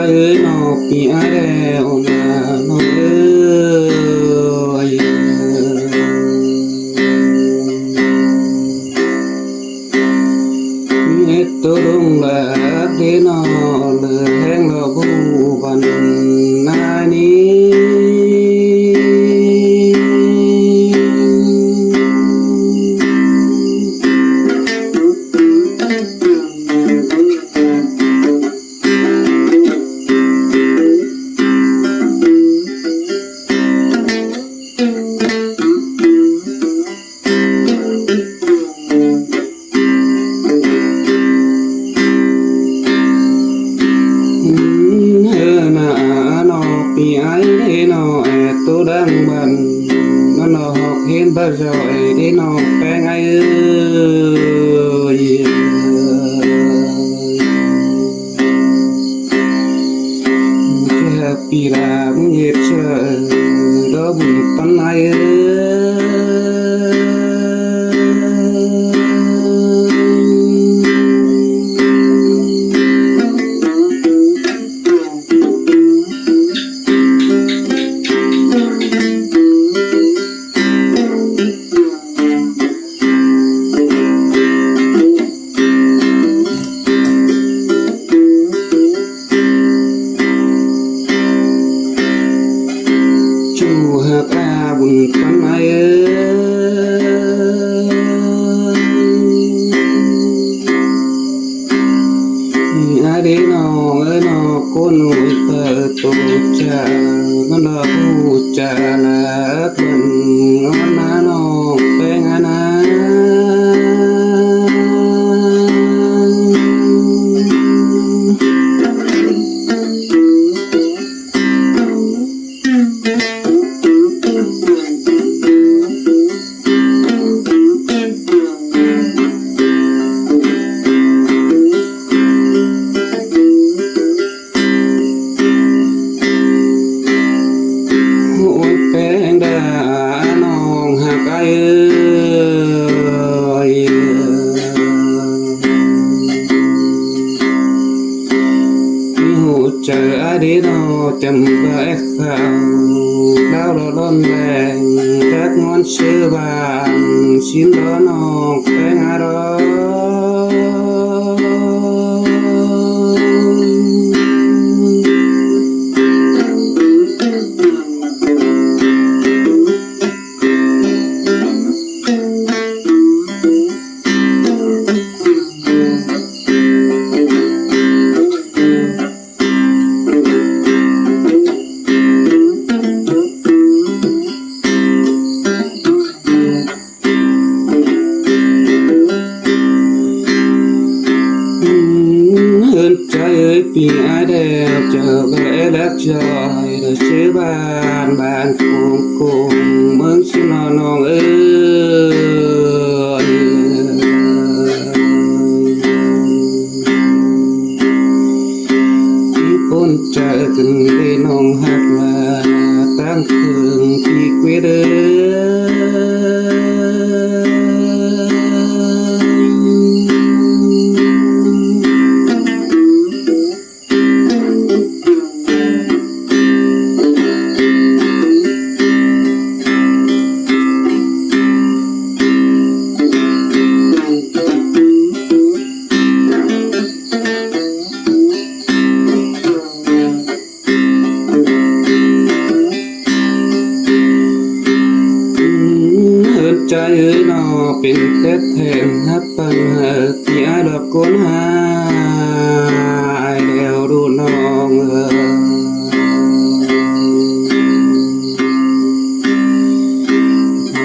ơi nó bị ai đeo là nó ơi nghe tôi đúng là để nó lừa hẹn nó bu văn ai ní vì ai để nó tôi đang bận nó học hiên bao rồi để nó bé ngay ơi cái vì là nghiệp trời đó buồn tâm ai ta buồn tâm ai ai để nó cô nuôi tờ tổ cha nó bu cha là bần ngon nó bé ngana chờ ai đi nó chầm bãi khảo đau đó đón đèn các ngón sữa vàng xin đó nó bé ngã đó trái ơi vì ai đeo chờ bé lát trời rồi chế bàn bàn cùng mừng xin nó ơi bốn trời từng đi nông hạt là tăng cường khi quê đời trái ơi nóเป็นเต็ดแทนฮับปัญหาที่aiดอกคนหายเดียวดูน้อง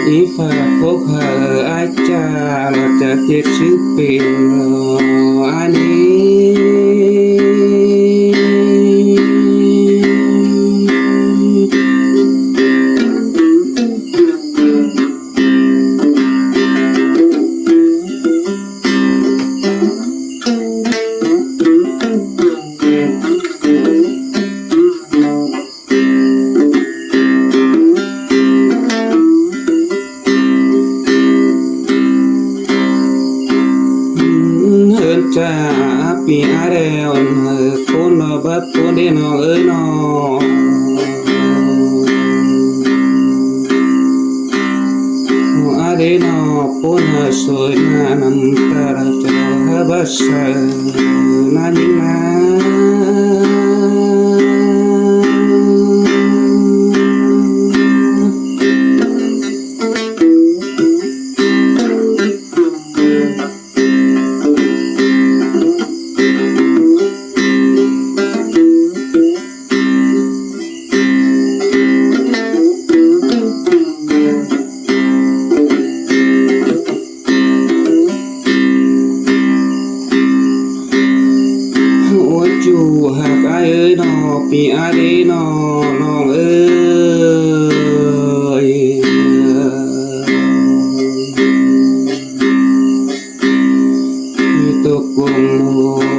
อีฝาพกหาai chaเราจะเจ็บชื่อเป็นอันนี้chaปีอาเดล น้องเอ้ยน้องอาเดน้องปูนสวยนานำตาเจ้าบัสนานินา จูหากอายเอ้ยนอปีอาเดนอน้องเอ้ยมีตกกง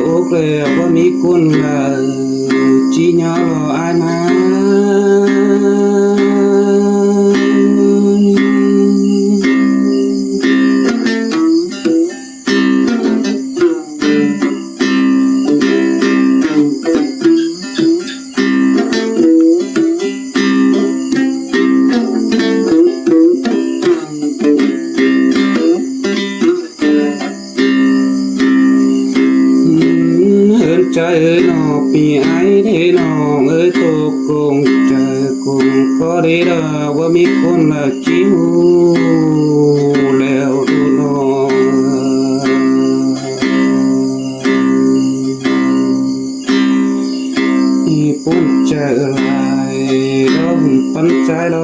โอกแล้วว่ามีคนละจีญอรออายมาใจเอ้ยน้องปีไอ้เด้น้องเอ้ยตกกงใจกงก็ได้ดาว่ามีคนละจิ้วแล้วดูน้องมีปุ่นใจลายร้องปันใจล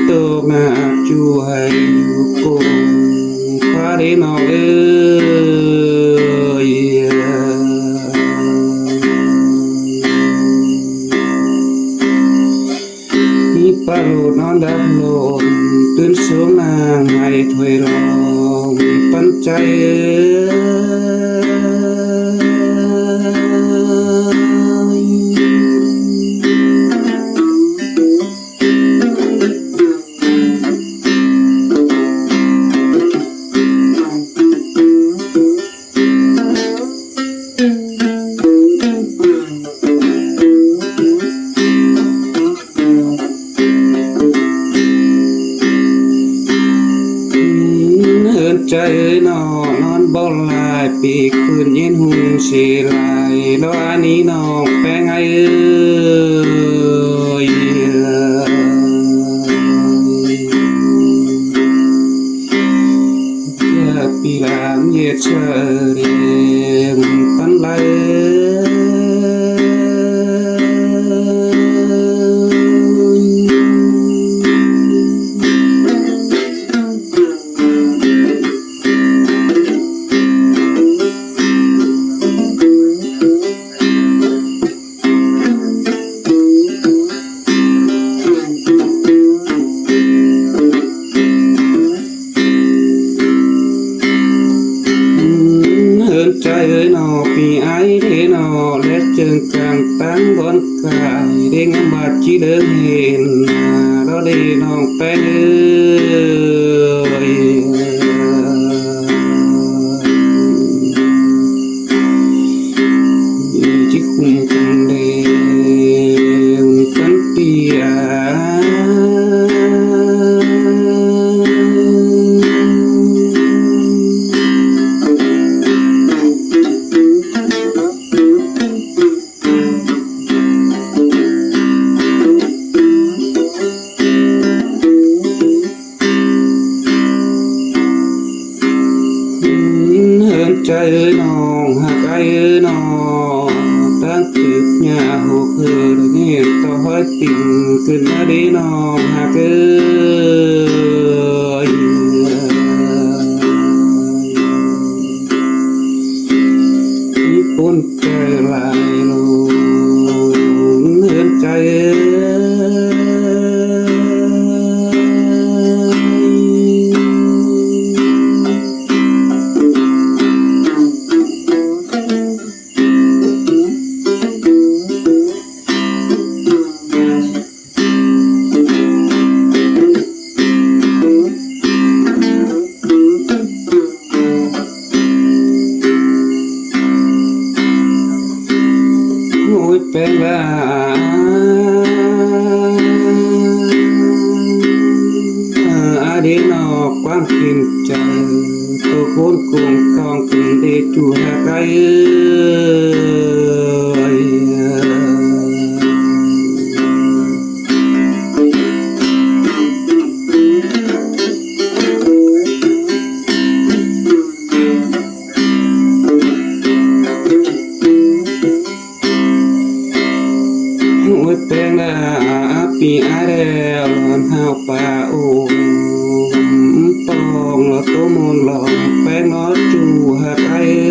ตกนาจูให้อยู่กงฟ้าเดนองเอ้ยมีปลาโลดนอนดับโลดตื่นสูงนางให้ถวยรองปันใจเอ้ยใจนอนบ่ลายปีคืนเย็นหุ่นสีลายแล้วอันนี้น้องแป้งไงเอ้ยอยากปีลามเย็ดเชเรียมปันไหลใจเอ้ยนอปีไอ้เด้นอและจึงกลางตั้งบนกายเด้งบาดจีเดินเห็นเราได้น้องแป้งเอ้ยจิคุมคุมเดวกันเปียใจเอ้ยน้องหากไอ้เอ้ยน้องตั้งตึกหญ้าหกเฮือนี่ต่อให้ติ่งขึ้นมาดีน้องหากเอ้ยมีปุ่นใจลายลงเฮือนใจเอ้ย để nó quang kim chờ tôi vốn cùng con cùng để chủ hạ cái ơi ôi bên là pi ai đeo lon hao pa ô tông là tô môn lòng bên nó chủ hạ cái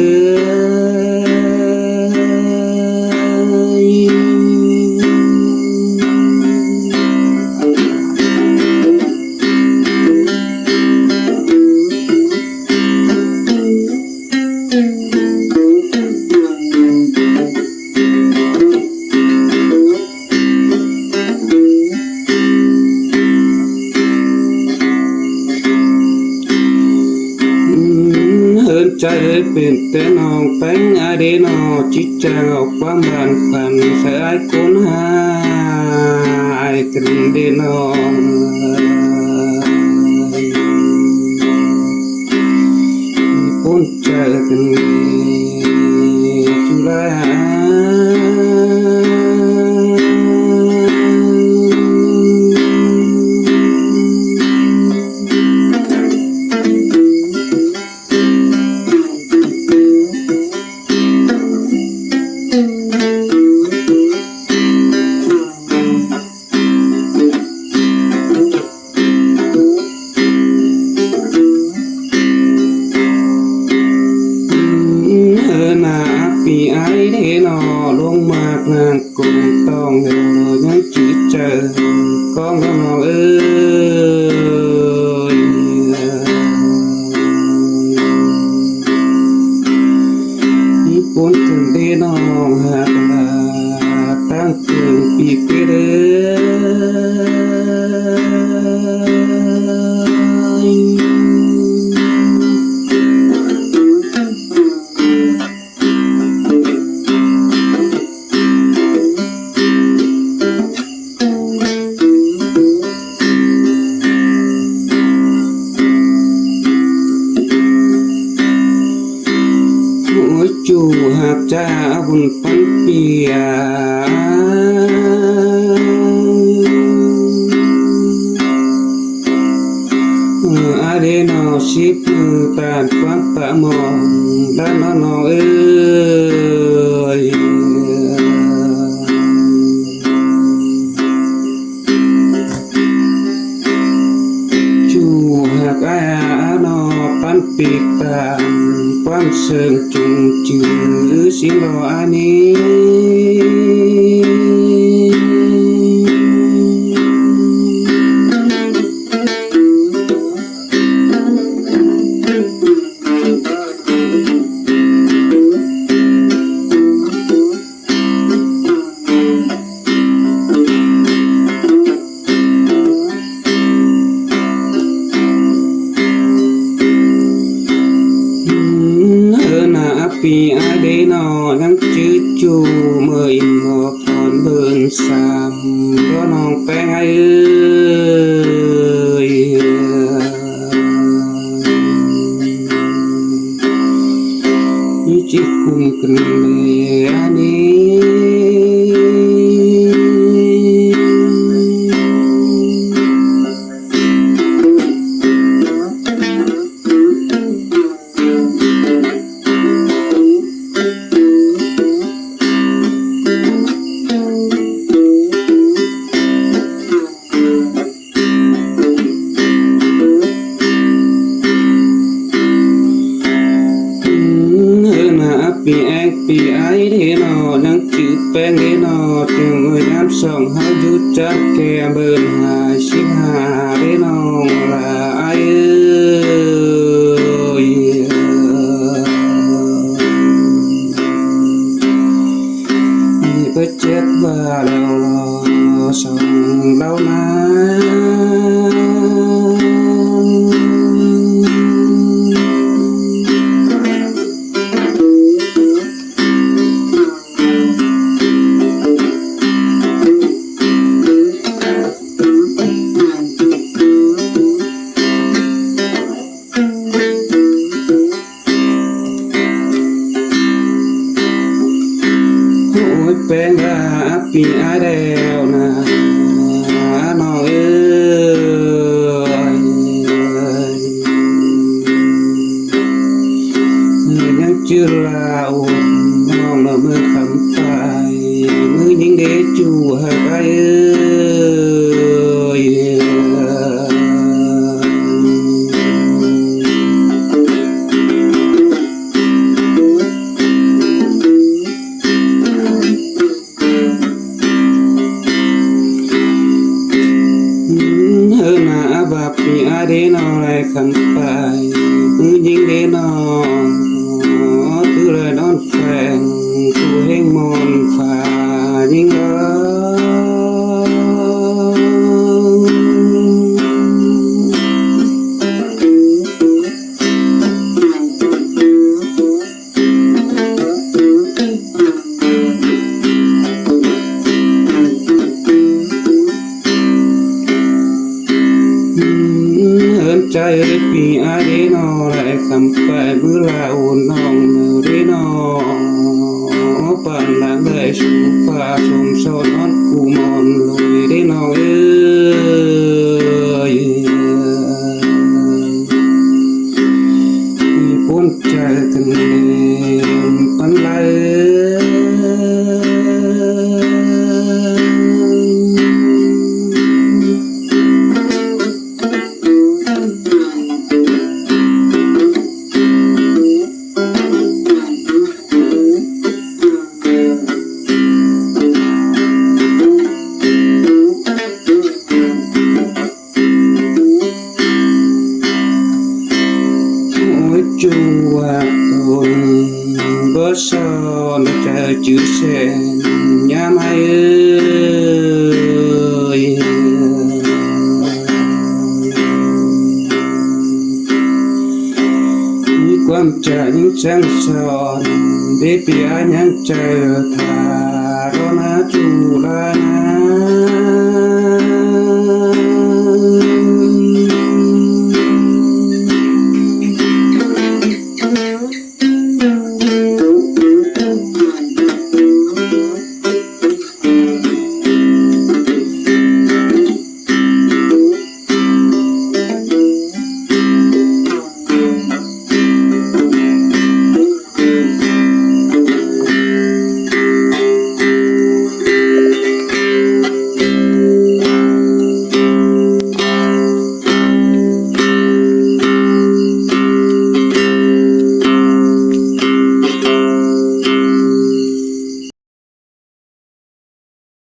trái bên tên nòng bánh ai để nó chỉ chào qua bàn phần phải ai cũng hai cần để nó bốn trái cần chú lại vì ai để nó luôn mạc ngàn cùng tòng đều những chữ chờ con nó ơi bốn cần để nó hạt là tăng cường bị cái đấy chủ hạt cha bùn pan pia ai để nó ship tàn quán tạ mò đã nó ơi chủ hạt ai nó pan pia tàn quan sơn trùng chữ xin lo anh vì ai để nó nhắn chữ chu mời một con bơn sam đó non bé ai ơi như chiếc khung cần lệ anh vì ai để nó nhắn chữ bên để nó trường người đám sòng hai chút chắc kè bên hai ship hà để nó là ai ơi đi với chết và đau lo sòng đau nát ปีอาเดวนะน้องเอ้ยยังจือลาอุ่นน้องละเมื่อคำไปมือยิงเดจูให้ไปบาปีอาเดนอไรขันไปมือยิงเดนอตือเลยนอนแฝงตัวเฮงมอนฟ้ายิงใจปีอาเดนอไรคำไปมือลาอุ่นน้องเดนอปานหลังได้ชมฟ้าชมโซนอนกูมอนลอยเดนอเอ้ยมีพ้นใจกันเล่นปันไหลจูว่าตนบ่สอนจะจื้อเส้นยามให้มีความใจยังช่างสอนได้เปียยังเจอทารอนาจูลานา